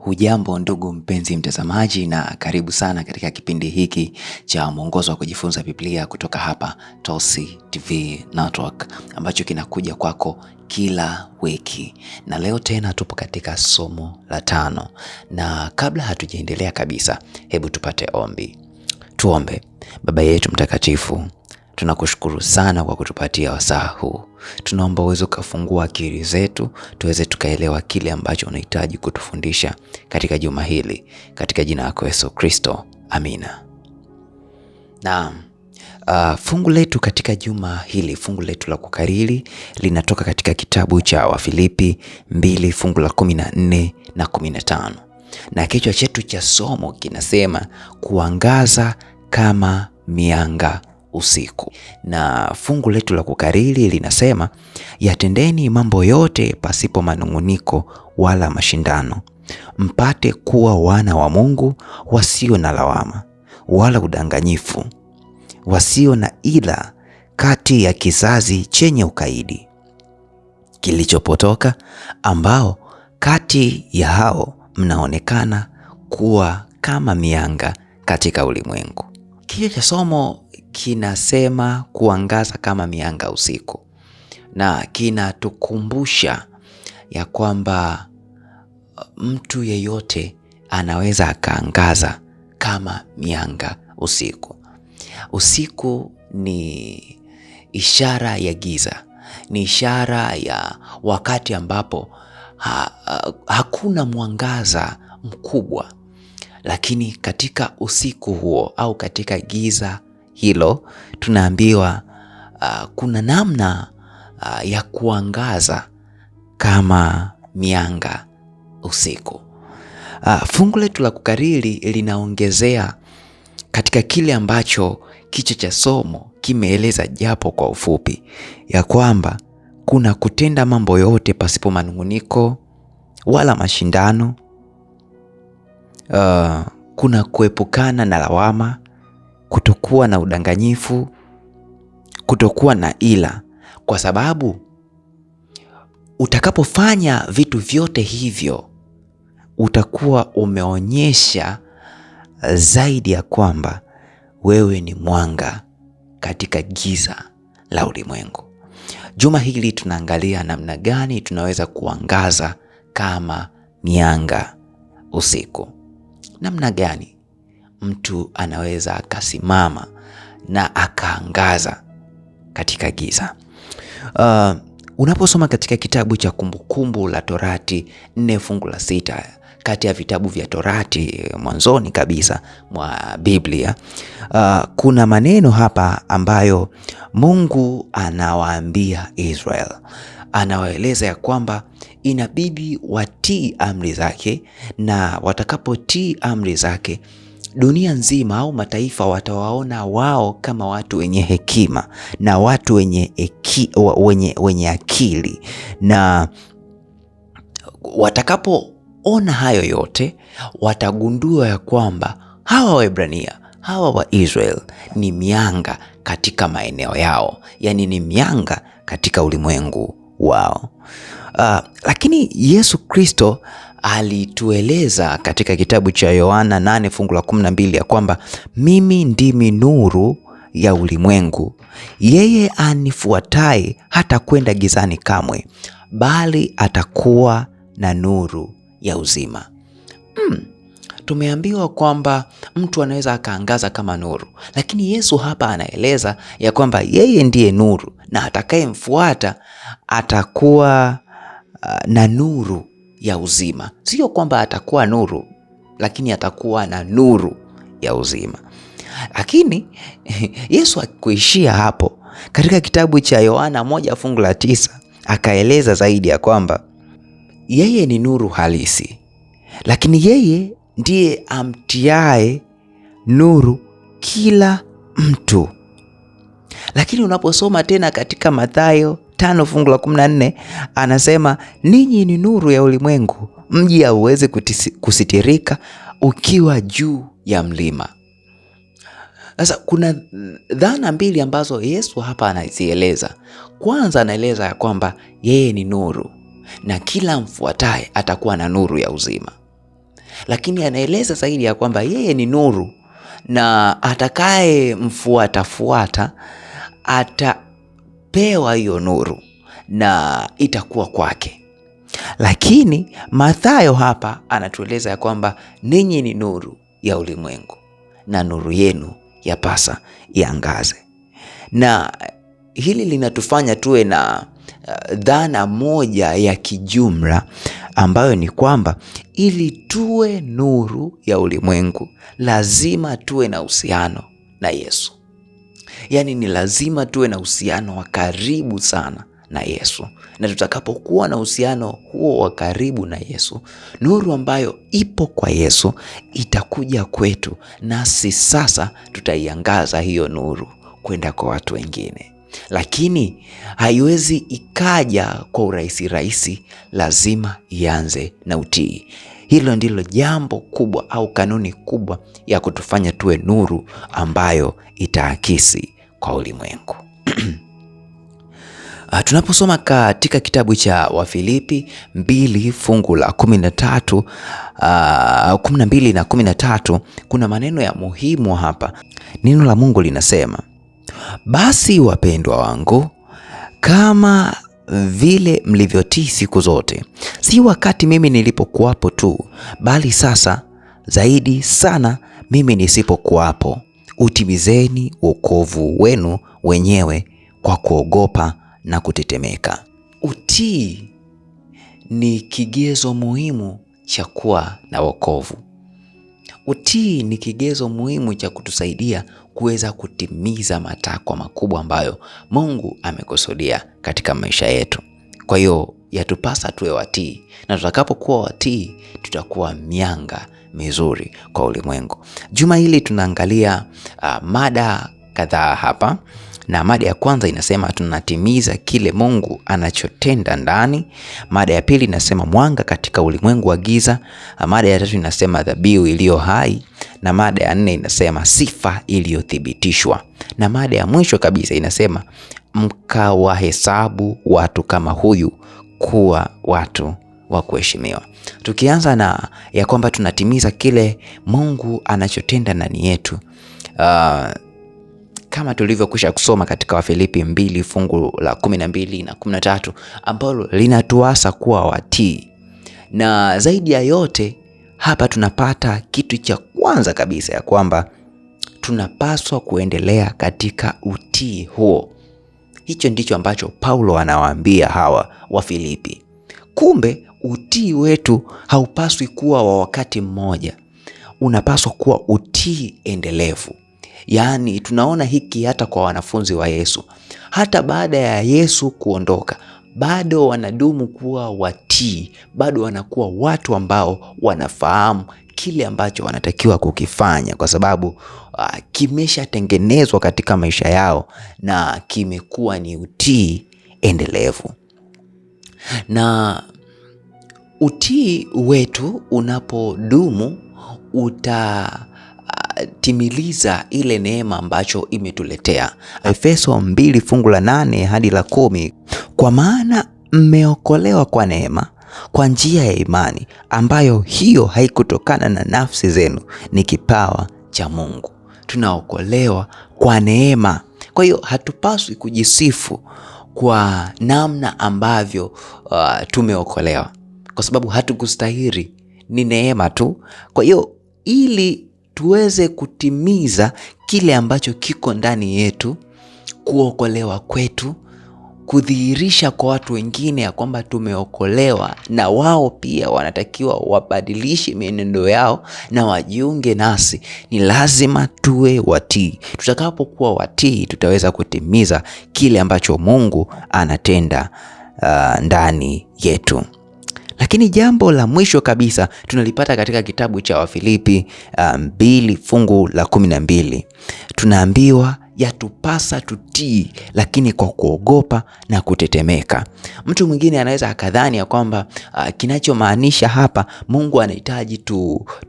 Hujambo ndugu mpenzi mtazamaji, na karibu sana katika kipindi hiki cha mwongozo wa kujifunza Biblia kutoka hapa Tosi TV Network, ambacho kinakuja kwako kila wiki. Na leo tena tupo katika somo la 5. Na kabla hatujaendelea kabisa, hebu tupate ombi. Tuombe. Baba yetu mtakatifu, tunakushukuru sana kwa kutupatia wasaa huu. Tunaomba uweze kufungua akili zetu, tuweze tukaelewa kile ambacho unahitaji kutufundisha katika juma hili, katika jina lako Yesu Kristo. Amina. Na fungu letu katika juma hili, fungu letu la kukariri linatoka katika kitabu cha Wafilipi 2 fungu la 14 na 15. Na kichwa chetu cha somo kinasema kuangaza kama mianga usiku. Na fungu letu la kukariri linasema yatendeni mambo yote pasipo manunguniko wala mashindano, mpate kuwa wana wa Mungu wasio na lawama wala udanganyifu, wasio na ila kati ya kizazi chenye ukaidi kilichopotoka, ambao kati ya hao mnaonekana kuwa kama mianga katika ulimwengu. Kichwa cha somo kinasema kuangaza kama mianga usiku, na kinatukumbusha ya kwamba mtu yeyote anaweza akaangaza kama mianga usiku. Usiku ni ishara ya giza, ni ishara ya wakati ambapo hakuna mwangaza mkubwa. Lakini katika usiku huo au katika giza hilo tunaambiwa kuna namna ya kuangaza kama mianga usiku. Fungu letu la kukariri linaongezea katika kile ambacho kichwa cha somo kimeeleza japo kwa ufupi, ya kwamba kuna kutenda mambo yote pasipo manunguniko wala mashindano. Kuna kuepukana na lawama, kutokuwa na udanganyifu, kutokuwa na ila, kwa sababu utakapofanya vitu vyote hivyo utakuwa umeonyesha zaidi ya kwamba wewe ni mwanga katika giza la ulimwengu. Juma hili tunaangalia namna gani tunaweza kuangaza kama mianga usiku. Namna gani mtu anaweza akasimama na akaangaza katika giza. Unaposoma katika kitabu cha Kumbukumbu la Torati 4 fungu la 6, kati ya vitabu vya Torati mwanzoni kabisa mwa Biblia, kuna maneno hapa ambayo Mungu anawaambia Israel. Anawaeleza ya kwamba inabidi watii amri zake, na watakapotii amri zake dunia nzima au mataifa watawaona wao kama watu wenye hekima na watu wenye akili, na watakapoona hayo yote watagundua ya kwamba hawa Waebrania, hawa wa Israel ni mianga katika maeneo yao, yani ni mianga katika ulimwengu wao. Lakini Yesu Kristo alitueleza katika kitabu cha Yohana 8 fungu la 12 ya kwamba mimi ndimi nuru ya ulimwengu, yeye anifuataye hata kwenda gizani kamwe, bali atakuwa na nuru ya uzima. Tumeambiwa kwamba mtu anaweza akaangaza kama nuru, lakini Yesu hapa anaeleza ya kwamba yeye ndiye nuru, na atakayemfuata atakuwa na nuru ya uzima. Sio kwamba atakuwa nuru, lakini atakuwa na nuru ya uzima. Lakini Yesu hakuishia hapo. Katika kitabu cha Yohana 1 fungu la 9 akaeleza zaidi ya kwamba yeye ni nuru halisi, lakini yeye ndiye amtiae nuru kila mtu. Lakini unaposoma tena katika Mathayo 5 fungu la 14 anasema ninyi ni nuru ya ulimwengu, mji hauwezi kusitirika ukiwa juu ya mlima. Sasa kuna dhana mbili ambazo Yesu hapa anazieleza. Kwanza anaeleza ya kwamba yeye ni nuru na kila mfuataye atakuwa na nuru ya uzima. lakini anaeleza zaidi ya kwamba yeye ni nuru na atakaye mfuata atapewa hiyo nuru na itakuwa kwake. Lakini Mathayo hapa anatueleza ya kwamba ninyi ni nuru ya ulimwengu na nuru yenu yapasa iangaze. Na hili linatufanya tuwe na dhana moja ya kijumla ambayo ni kwamba ili tuwe nuru ya ulimwengu lazima tuwe na uhusiano na Yesu. Yaani ni lazima tuwe na uhusiano wa karibu sana na Yesu. Na tutakapokuwa na uhusiano huo wa karibu na Yesu, nuru ambayo ipo kwa Yesu itakuja kwetu, nasi sasa tutaiangaza hiyo nuru kwenda kwa watu wengine. Lakini haiwezi ikaja kwa urahisi, lazima ianze na utii. Hilo ndilo jambo kubwa au kanuni kubwa ya kutufanya tuwe nuru ambayo itaakisi kwa ulimwengu. Tunaposoma katika kitabu cha Wafilipi 2 fungu la 12 na 13, kuna maneno ya muhimu hapa. Neno la Mungu linasema, basi wapendwa wangu, kama vile mlivyotii siku zote, si wakati mimi nilipokuwapo tu, bali sasa zaidi sana mimi nisipokuwapo, utimizeni wokovu wenu wenyewe kwa kuogopa na kutetemeka. Utii ni kigezo muhimu cha kuwa na wokovu. Utii ni kigezo muhimu cha kutusaidia kuweza kutimiza matakwa makubwa ambayo Mungu amekusudia katika maisha yetu. Kwa hiyo yatupasa tuwe watii, na tutakapokuwa watii tutakuwa mianga mizuri kwa ulimwengu. Juma hili tunaangalia mada kadhaa hapa, na mada ya kwanza inasema tunatimiza kile Mungu anachotenda ndani. Mada ya pili inasema mwanga katika ulimwengu wa giza. Mada ya tatu inasema dhabihu iliyo hai, na mada ya 4 inasema sifa iliyothibitishwa, na mada ya mwisho kabisa inasema mkawahesabu watu kama huyu kuwa watu wa kuheshimiwa. Tukianza na ya kwamba tunatimiza kile Mungu anachotenda ndani yetu, kama tulivyokwisha kusoma katika Wafilipi 2 fungu la 12 na 13, ambalo linatuasa kuwa watii. Na zaidi ya yote hapa tunapata kitu cha kwanza kabisa, ya kwamba tunapaswa kuendelea katika utii huo. Hicho ndicho ambacho Paulo anawaambia hawa Wafilipi. Kumbe utii wetu haupaswi kuwa wa wakati mmoja, unapaswa kuwa utii endelevu. Yaani tunaona hiki hata kwa wanafunzi wa Yesu. Hata baada ya Yesu kuondoka, bado wanadumu kuwa watii, bado wanakuwa watu ambao wanafahamu kile ambacho wanatakiwa kukifanya, kwa sababu kimeshatengenezwa katika maisha yao na kimekuwa ni utii endelevu. Na utii wetu unapodumu utatimiliza ile neema ambacho imetuletea. Efeso 2 fungu la 8 hadi la 10, kwa maana mmeokolewa kwa neema kwa njia ya imani, ambayo hiyo haikutokana na nafsi zenu, ni kipawa cha Mungu. Tunaokolewa kwa neema. Kwa hiyo hatupaswi kujisifu kwa namna ambavyo tumeokolewa, kwa sababu hatukustahili, ni neema tu. Kwa hiyo ili tuweze kutimiza kile ambacho kiko ndani yetu, kuokolewa kwetu, kudhihirisha kwa watu wengine ya kwamba tumeokolewa, na wao pia wanatakiwa wabadilishe mienendo yao na wajiunge nasi, ni lazima tuwe watii. Tutakapokuwa watii, tutaweza kutimiza kile ambacho Mungu anatenda ndani yetu. Lakini jambo la mwisho kabisa tunalipata katika kitabu cha Wafilipi 2 fungu la 12. Tunaambiwa yatupasa tutii, lakini kwa kuogopa na kutetemeka. Mtu mwingine anaweza akadhani ya kwamba kinachomaanisha hapa Mungu anahitaji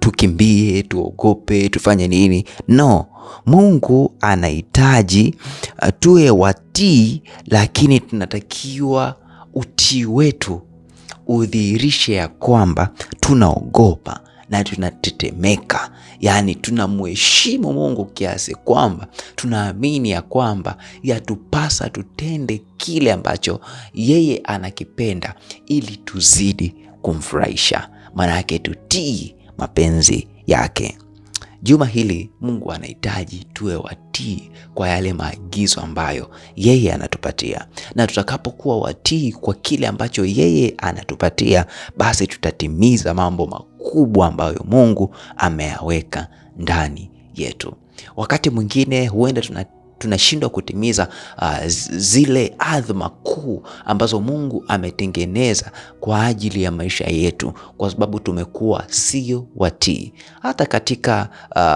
tukimbie, tuogope, tufanye nini? No, Mungu anahitaji tuwe watii, lakini tunatakiwa utii wetu udhihirishe ya kwamba tunaogopa na tunatetemeka. Yaani tunamheshimu Mungu kiasi kwamba tunaamini ya kwamba yatupasa tutende kile ambacho yeye anakipenda ili tuzidi kumfurahisha. Maana yake tutii mapenzi yake. Juma hili Mungu anahitaji tuwe watii kwa yale maagizo ambayo yeye anatupatia. Na tutakapokuwa watii kwa kile ambacho yeye anatupatia, basi tutatimiza mambo makubwa ambayo Mungu ameyaweka ndani yetu. Wakati mwingine huenda tunashindwa kutimiza zile adhma kuu ambazo Mungu ametengeneza kwa ajili ya maisha yetu, kwa sababu tumekuwa sio watii. Hata katika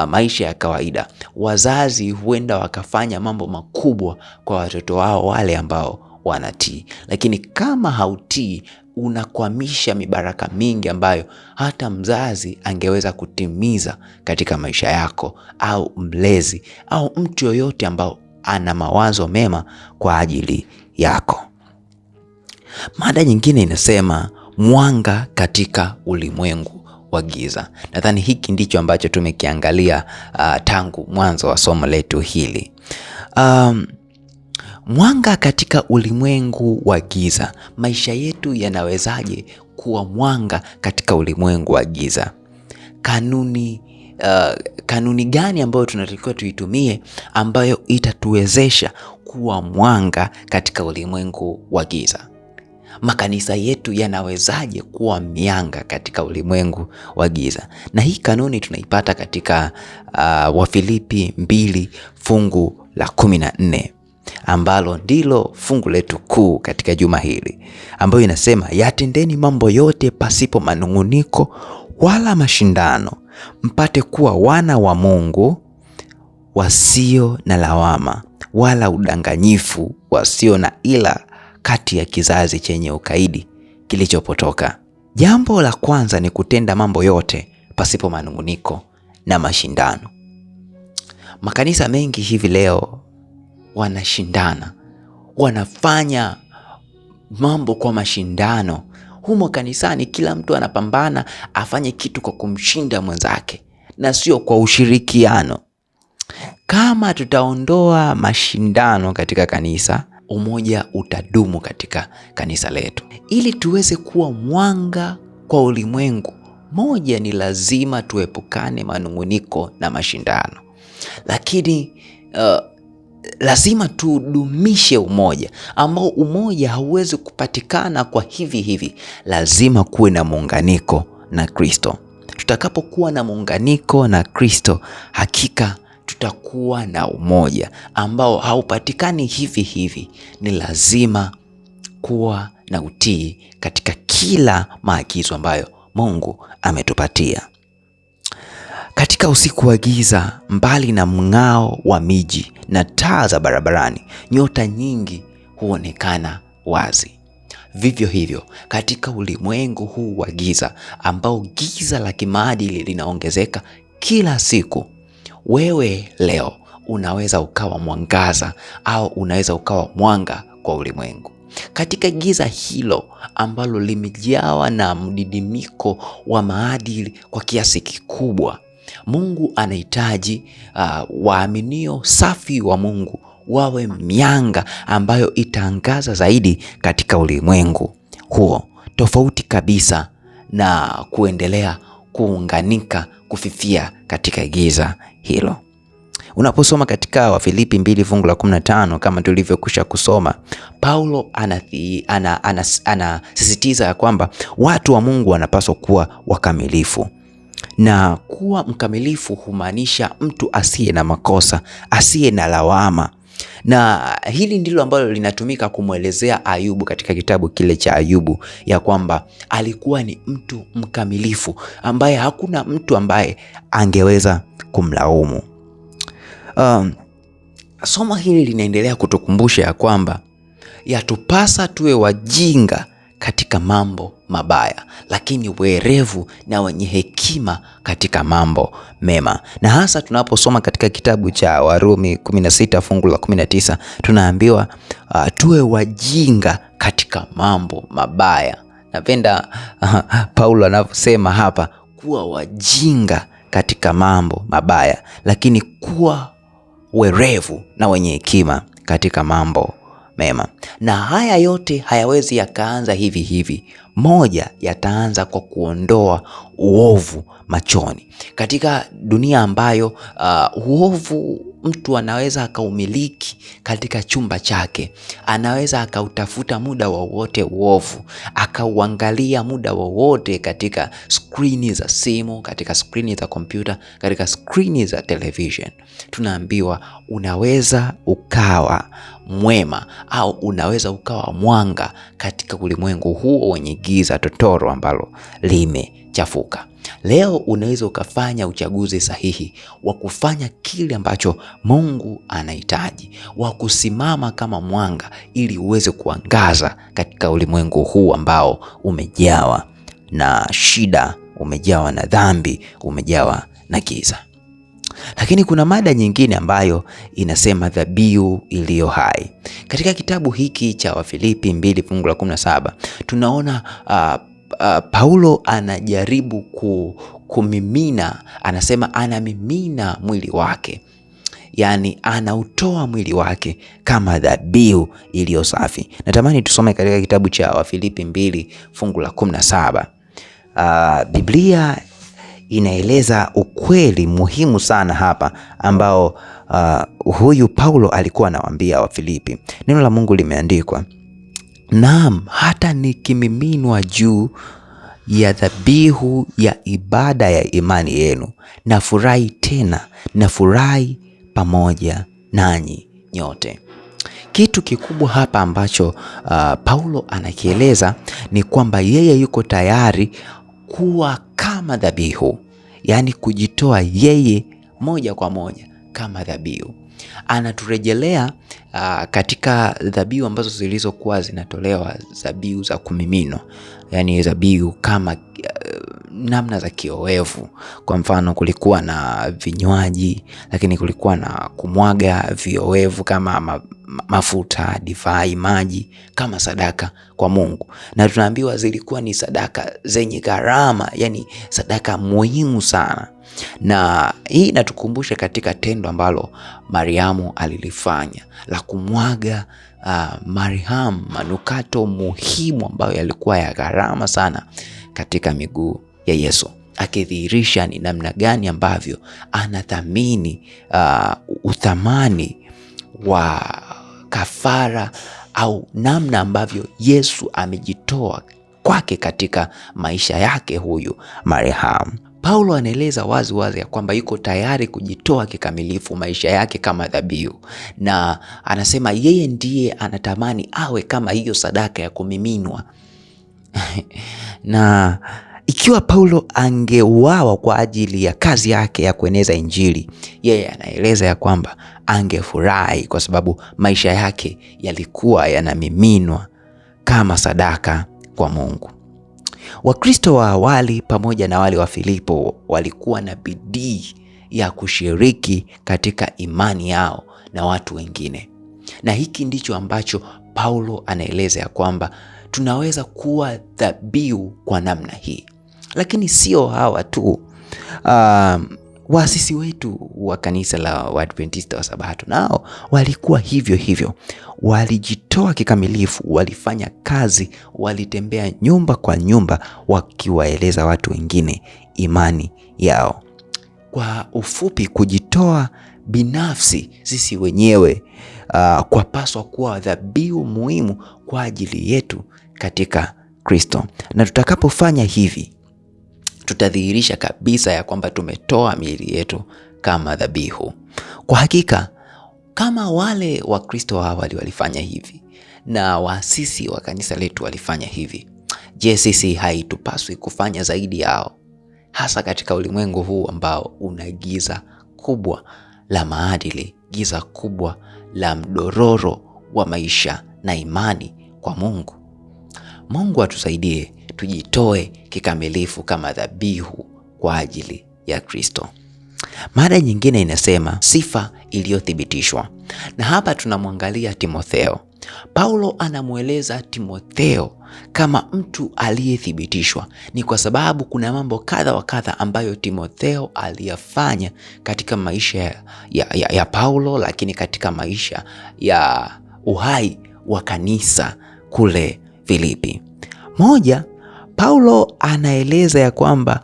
maisha ya kawaida, wazazi huenda wakafanya mambo makubwa kwa watoto wao wale ambao wanatii, lakini kama hautii, unakwamisha mibaraka mingi ambayo hata mzazi angeweza kutimiza katika maisha yako, au mlezi au mtu yoyote ambao ana mawazo mema kwa ajili yako. Mada nyingine inasema mwanga katika ulimwengu wa giza. Nadhani hiki ndicho ambacho tumekiangalia tangu mwanzo wa somo letu hili. Mwanga katika ulimwengu wa giza. Maisha yetu yanawezaje kuwa mwanga katika ulimwengu wa giza? Kanuni gani ambayo tunatakiwa tuitumie ambayo itatuwezesha kuwa mwanga katika ulimwengu wa giza? Makanisa yetu yanawezaje kuwa mianga katika ulimwengu wa giza? Na hii kanuni tunaipata katika Wafilipi 2 fungu la 14, ambalo ndilo fungu letu kuu katika juma hili, ambayo inasema, yatendeni mambo yote pasipo manunguniko wala mashindano, mpate kuwa wana wa Mungu wasio na lawama wala udanganyifu, wasio na ila kati ya kizazi chenye ukaidi kilichopotoka. Jambo la kwanza ni kutenda mambo yote pasipo manunguniko na mashindano. Makanisa mengi hivi leo wanashindana, wanafanya mambo kwa mashindano. Humo kanisani kila mtu anapambana afanye kitu kwa kumshinda mwenzake na sio kwa ushirikiano. Kama tutaondoa mashindano katika kanisa, umoja utadumu katika kanisa letu. Ili tuweze kuwa mwanga kwa ulimwengu, moja, ni lazima tuepukane manunguniko na mashindano. Lakini lazima tudumishe umoja, ambao umoja hauwezi kupatikana kwa hivi. Lazima kuwe na muunganiko na Kristo. Tutakapokuwa na muunganiko na Kristo, hakika tutakuwa na umoja ambao haupatikani hivi. Ni lazima kuwa na utii katika kila maagizo ambayo Mungu ametupatia. Katika usiku wa giza, mbali na mng'ao wa miji na taa za barabarani, nyota nyingi huonekana wazi. Vivyo hivyo, katika ulimwengu huu wa giza, ambao giza la kimaadili linaongezeka kila siku, wewe leo unaweza ukawa mwangaza au unaweza ukawa mwanga kwa ulimwengu. Katika giza hilo ambalo limejawa na mdidimiko wa maadili kwa kiasi kikubwa, Mungu anahitaji waaminio safi wa Mungu wawe mianga ambayo itaangaza zaidi katika ulimwengu huo, tofauti kabisa na kuendelea kuunganika, kufifia katika giza hilo. Unaposoma katika Wafilipi 2 fungu la 15, kama tulivyokwisha kusoma, Paulo anasisitiza ya kwamba watu wa Mungu wanapaswa kuwa wakamilifu. Na kuwa mkamilifu humaanisha mtu asiye na makosa, asiye na lawama. Na hili ndilo ambalo linatumika kumwelezea Ayubu katika kitabu kile cha Ayubu, ya kwamba alikuwa ni mtu mkamilifu ambaye hakuna mtu ambaye angeweza kumlaumu. Somo hili linaendelea kutukumbusha ya kwamba yatupasa tuwe wajinga katika mambo mabaya, lakini werevu na wenye hekima katika mambo mema. Na hasa tunaposoma katika kitabu cha Warumi 16 fungu la 19, tunaambiwa tuwe wajinga katika mambo mabaya. Napenda Paulo anavyosema hapa, kuwa wajinga katika mambo mabaya, lakini kuwa werevu na wenye hekima katika mambo mema. Na haya yote hayawezi yakaanza hivi hivi. Moja, yataanza kwa kuondoa uovu machoni. Katika dunia ambayo uovu mtu anaweza akaumiliki katika chumba chake, anaweza akautafuta muda wowote uovu, akauangalia muda wowote katika skrini za simu, katika skrini za kompyuta, katika skrini za television. Tunaambiwa unaweza ukawa mwema au unaweza ukawa mwanga katika ulimwengu huo wenye giza totoro ambalo limechafuka. Leo unaweza ukafanya uchaguzi sahihi wa kufanya kile ambacho Mungu anahitaji, wa kusimama kama mwanga ili uweze kuangaza katika ulimwengu huu ambao umejawa na shida, umejawa na dhambi, umejawa na giza. Lakini kuna mada nyingine ambayo inasema dhabihu iliyo hai. Katika kitabu hiki cha Wafilipi 2:17 tunaona Paulo anajaribu kumimina, anasema anamimina mwili wake, yani anautoa mwili wake kama dhabihu iliyo safi. Natamani tusome katika kitabu cha Wafilipi 2:17. Biblia inaeleza ukweli muhimu sana hapa ambao huyu Paulo alikuwa anawaambia Wafilipi. Neno la Mungu limeandikwa, naam, hata nikimiminwa juu ya dhabihu ya ibada ya imani yenu, nafurahi tena, nafurahi pamoja nanyi nyote. Kitu kikubwa hapa ambacho Paulo anakieleza ni kwamba yeye yuko tayari kuwa kama dhabihu, yani kujitoa yeye moja kwa moja kama dhabihu. Anaturejelea katika dhabihu ambazo zilizokuwa zinatolewa, dhabihu za kumiminwa, yani dhabihu kama namna za kiowevu. Kwa mfano kulikuwa na vinywaji, lakini kulikuwa na kumwaga viowevu kama mafuta, divai, maji kama sadaka kwa Mungu. Na tunaambiwa zilikuwa ni sadaka zenye gharama, yani sadaka muhimu sana. Na hii inatukumbusha katika tendo ambalo Mariamu alilifanya la kumwaga manukato muhimu ambayo yalikuwa ya gharama sana katika miguu ya Yesu, akidhihirisha ni namna gani ambavyo anathamini uthamani wa kafara au namna ambavyo Yesu amejitoa kwake katika maisha yake huyu Mariamu. Paulo anaeleza wazi wazi ya kwamba yuko tayari kujitoa kikamilifu maisha yake kama dhabihu, na anasema yeye ndiye anatamani awe kama hiyo sadaka ya kumiminwa. Na ikiwa Paulo angeuawa kwa ajili ya kazi yake ya kueneza Injili, yeye anaeleza ya kwamba angefurahi kwa sababu maisha yake yalikuwa yanamiminwa kama sadaka kwa Mungu. Wakristo wa awali pamoja na wale wa Filipo walikuwa na bidii ya kushiriki katika imani yao na watu wengine. Na hiki ndicho ambacho Paulo anaeleza ya kwamba tunaweza kuwa dhabihu kwa namna hii. Lakini sio hawa tu. Waasisi wetu wa kanisa la Waadventista wa Sabato nao walikuwa hivyo hivyo. Walijitoa kikamilifu, walifanya kazi, walitembea nyumba kwa nyumba wakiwaeleza watu wengine imani yao. Kwa ufupi, kujitoa binafsi sisi wenyewe kwa paswa kuwa dhabihu muhimu kwa ajili yetu katika Kristo. Na tutakapofanya hivi, tutadhihirisha kabisa ya kwamba tumetoa miili yetu kama dhabihu. Kwa hakika, kama wale Wakristo wa awali walifanya hivi na waasisi wa kanisa letu walifanya hivi, je, sisi haitupaswi kufanya zaidi yao, hasa katika ulimwengu huu ambao una giza kubwa la maadili, giza kubwa la mdororo wa maisha na imani kwa Mungu? Mungu atusaidie tujitoe kikamilifu kama dhabihu kwa ajili ya Kristo. Mada nyingine inasema sifa iliyothibitishwa. Na hapa tunamwangalia Timotheo. Paulo anamueleza Timotheo kama mtu aliyethibitishwa ni kwa sababu kuna mambo kadha wa kadha ambayo Timotheo aliyafanya katika maisha ya Paulo, lakini katika maisha ya uhai wa kanisa kule Filipi. Moja, Paulo anaeleza ya kwamba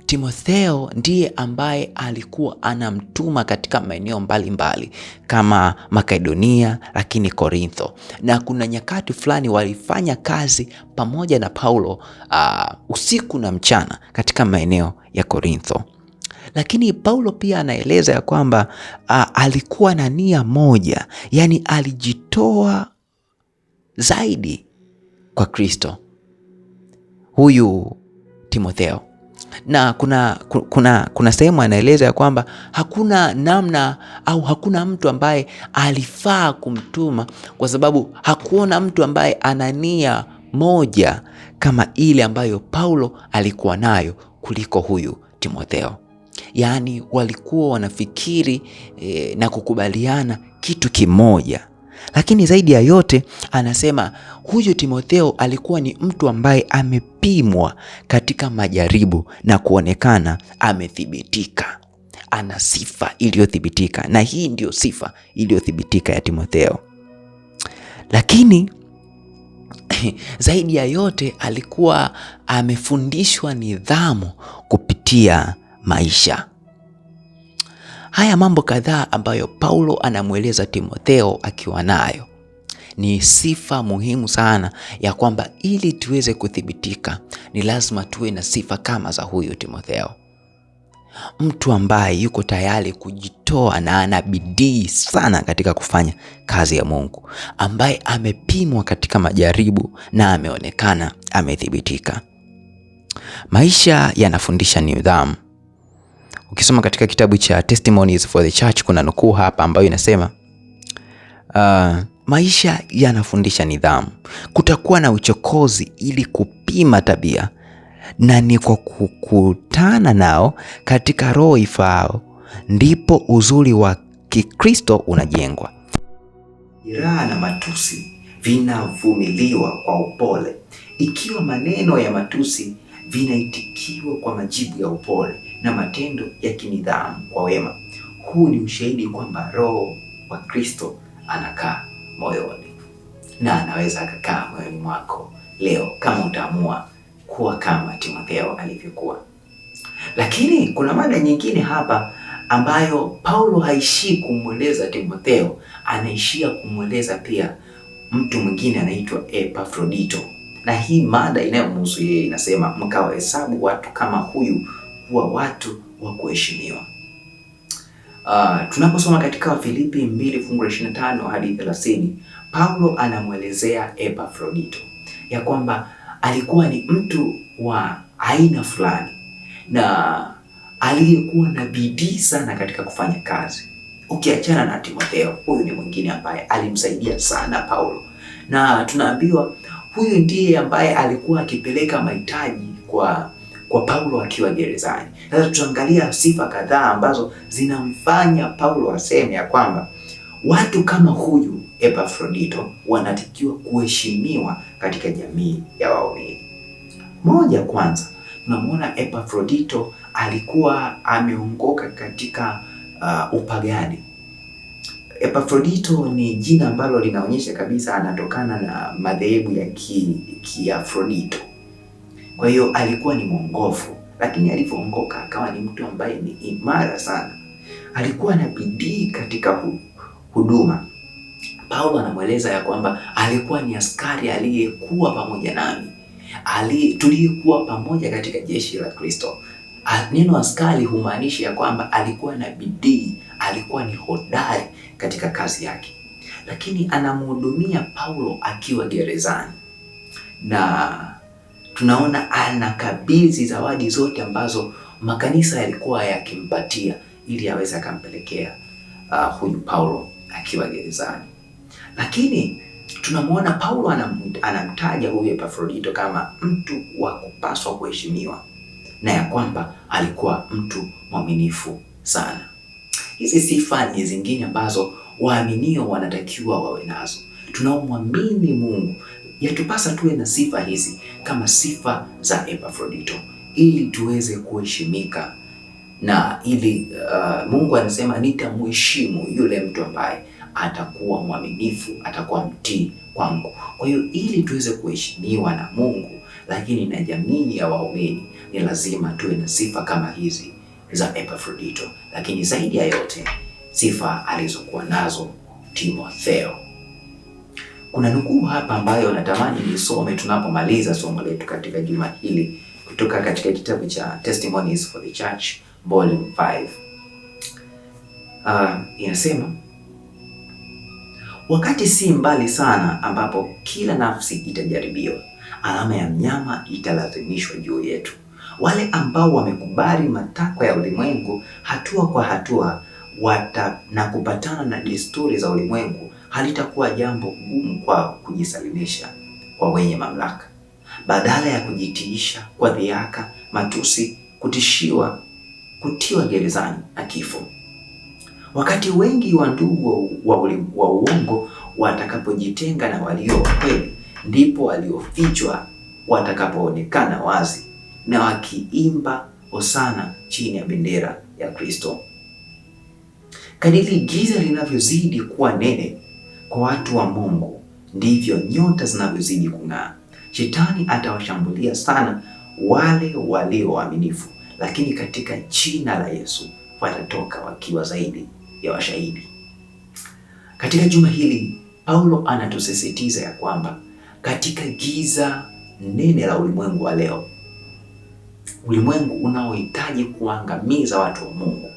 Timotheo ndiye ambaye alikuwa anamtuma katika maeneo mbalimbali kama Makedonia, lakini Korintho, na kuna nyakati fulani walifanya kazi pamoja na Paulo usiku na mchana katika maeneo ya Korintho. Lakini Paulo pia anaeleza ya kwamba alikuwa na nia moja, yani alijitoa zaidi kwa Kristo huyu Timotheo. Na kuna sehemu anaeleza ya kwamba hakuna namna au hakuna mtu ambaye alifaa kumtuma, kwa sababu hakuona mtu ambaye ana nia moja kama ile ambayo Paulo alikuwa nayo kuliko huyu Timotheo. Yaani walikuwa wanafikiri na kukubaliana kitu kimoja. Lakini zaidi ya yote anasema huyu Timotheo alikuwa ni mtu ambaye amepimwa katika majaribu na kuonekana amethibitika. Ana sifa iliyothibitika, na hii ndio sifa iliyothibitika ya Timotheo. Lakini zaidi ya yote alikuwa amefundishwa nidhamu kupitia maisha. Haya mambo kadhaa ambayo Paulo anamweleza Timotheo akiwa nayo ni sifa muhimu sana ya kwamba ili tuweze kuthibitika ni lazima tuwe na sifa kama za huyu Timotheo. Mtu ambaye yuko tayari kujitoa na ana bidii sana katika kufanya kazi ya Mungu, ambaye amepimwa katika majaribu na ameonekana amethibitika. Maisha yanafundisha nidhamu. Ukisoma katika kitabu cha Testimonies for the Church kuna nukuu hapa ambayo inasema maisha yanafundisha nidhamu. Kutakuwa na uchokozi ili kupima tabia, na ni kwa kukutana nao katika roho ifaao ndipo uzuri wa Kikristo unajengwa. Jeraha na matusi vinavumiliwa kwa upole, ikiwa maneno ya matusi vinaitikiwa kwa majibu ya upole na matendo ya kinidhamu kwa wema. Huu ni ushahidi kwamba roho wa Kristo anakaa moyoni, na anaweza akakaa moyoni mwako leo kama utaamua kuwa kama Timotheo alivyokuwa. Lakini kuna mada nyingine hapa ambayo Paulo haishii kumweleza Timotheo, anaishia kumweleza pia mtu mwingine anaitwa Epafrodito. Na hii mada inayomhusu yeye inasema, mkawahesabu watu kama huyu kuwa watu wa kuheshimiwa. Tunaposoma katika Wafilipi 2:25 hadi 30, Paulo anamwelezea Epafrodito ya kwamba alikuwa ni mtu wa aina fulani na aliyekuwa na bidii sana katika kufanya kazi. Ukiachana na Timotheo, huyu ni mwingine ambaye alimsaidia sana Paulo, na tunaambiwa huyu ndiye ambaye alikuwa akipeleka mahitaji kwa Paulo akiwa gerezani. Sasa tutaangalia sifa kadhaa ambazo zinamfanya Paulo aseme ya kwamba watu kama huyu Epafrodito wanatakiwa kuheshimiwa katika jamii ya waumini. Moja, kwanza tunamwona Epafrodito alikuwa ameongoka katika upagani. Epafrodito ni jina ambalo linaonyesha kabisa anatokana na madhehebu ya Kiafrodito. Kwa hiyo alikuwa ni mwongofu, lakini alipoongoka akawa ni mtu ambaye ni imara sana. Alikuwa na bidii katika huduma. Paulo anamweleza ya kwamba alikuwa ni askari aliyekuwa pamoja nami, tuliyekuwa pamoja katika jeshi la Kristo. Neno askari humaanisha ya kwamba alikuwa na bidii, alikuwa ni hodari katika kazi yake. Lakini anamhudumia Paulo akiwa gerezani, na tunaona anakabidhi zawadi zote ambazo makanisa yalikuwa yakimpatia ili aweze akampelekea huyu Paulo akiwa gerezani. Lakini tunamwona Paulo anamtaja huyu Epafrodito kama mtu wa kupaswa kuheshimiwa, na ya kwamba alikuwa mtu mwaminifu sana. Hizi sifa ni zingine ambazo waaminio wanatakiwa wawe nazo. Tunaomwamini Mungu yatupasa tuwe na sifa hizi kama sifa za Epafrodito ili tuweze kuheshimika, na ili Mungu anasema nitamheshimu yule mtu ambaye atakuwa mwaminifu, atakuwa mtii kwangu. Kwa hiyo ili tuweze kuheshimiwa na Mungu lakini na jamii ya waumini, ni lazima tuwe na sifa kama hizi za Epafrodito, lakini zaidi ya yote sifa alizokuwa nazo Timotheo. Kuna nukuu hapa ambayo natamani nisome tunapomaliza somo letu katika juma hili kutoka katika kitabu cha Testimonies for the Church Volume 5. Inasema, wakati si mbali sana ambapo kila nafsi itajaribiwa, alama ya mnyama italazimishwa juu yetu. Wale ambao wamekubali matakwa ya ulimwengu hatua kwa hatua na kupatana na desturi za ulimwengu, halitakuwa jambo gumu kwao kujisalimisha kwa wenye mamlaka, badala ya kujitiisha kwa dhihaka, matusi, kutishiwa, kutiwa gerezani na kifo. Wakati wengi wa ndugu wa uongo watakapojitenga na walio wa kweli, ndipo waliofichwa watakapoonekana wazi, na wakiimba hosana chini ya bendera ya Kristo. Kadiri giza linavyozidi kuwa nene kwa watu wa Mungu, ndivyo nyota zinavyozidi kung'aa. Shetani atawashambulia sana wale walio waaminifu, lakini katika jina la Yesu watatoka wakiwa zaidi ya washahidi. Katika juma hili Paulo anatusisitiza ya kwamba katika giza nene la ulimwengu wa leo, ulimwengu unaohitaji kuangamiza watu wa Mungu,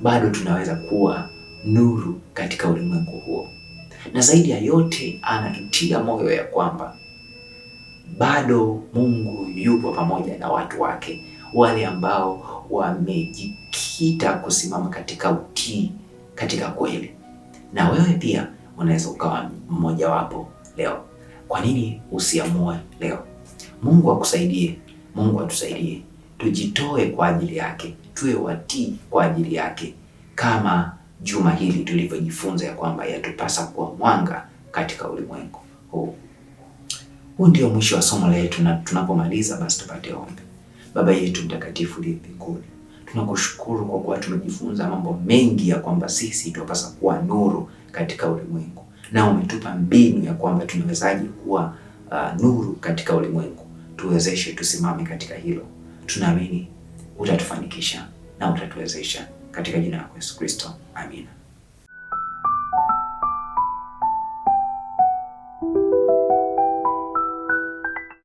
bado tunaweza kuwa nuru katika ulimwengu huo. Na zaidi ya yote anatutia moyo ya kwamba bado Mungu yupo pamoja na watu wake, wale ambao wamejikita kusimama katika utii, katika kweli. Na wewe pia unaweza ukawa mmoja wapo leo. Kwa nini usiamue leo? Mungu akusaidie, Mungu atusaidie tujitoe kwa ajili yake, tuwe watii kwa ajili yake, kama juma hili tulivyojifunza ya kwamba yatupasa kuwa mwanga katika ulimwengu huu. Huu ndio mwisho wa somo letu, na tunapomaliza basi tupate ombi. Baba yetu mtakatifu uliye mbinguni, tunakushukuru kwa kuwa tumejifunza mambo mengi ya kwamba sisi tunapaswa kuwa nuru katika ulimwengu, na umetupa mbinu ya kwamba tunawezaje kuwa nuru katika ulimwengu. Tuwezeshe tusimame katika hilo. Tunaamini utatufanikisha na utatuwezesha katika jina la Yesu Kristo. Amina.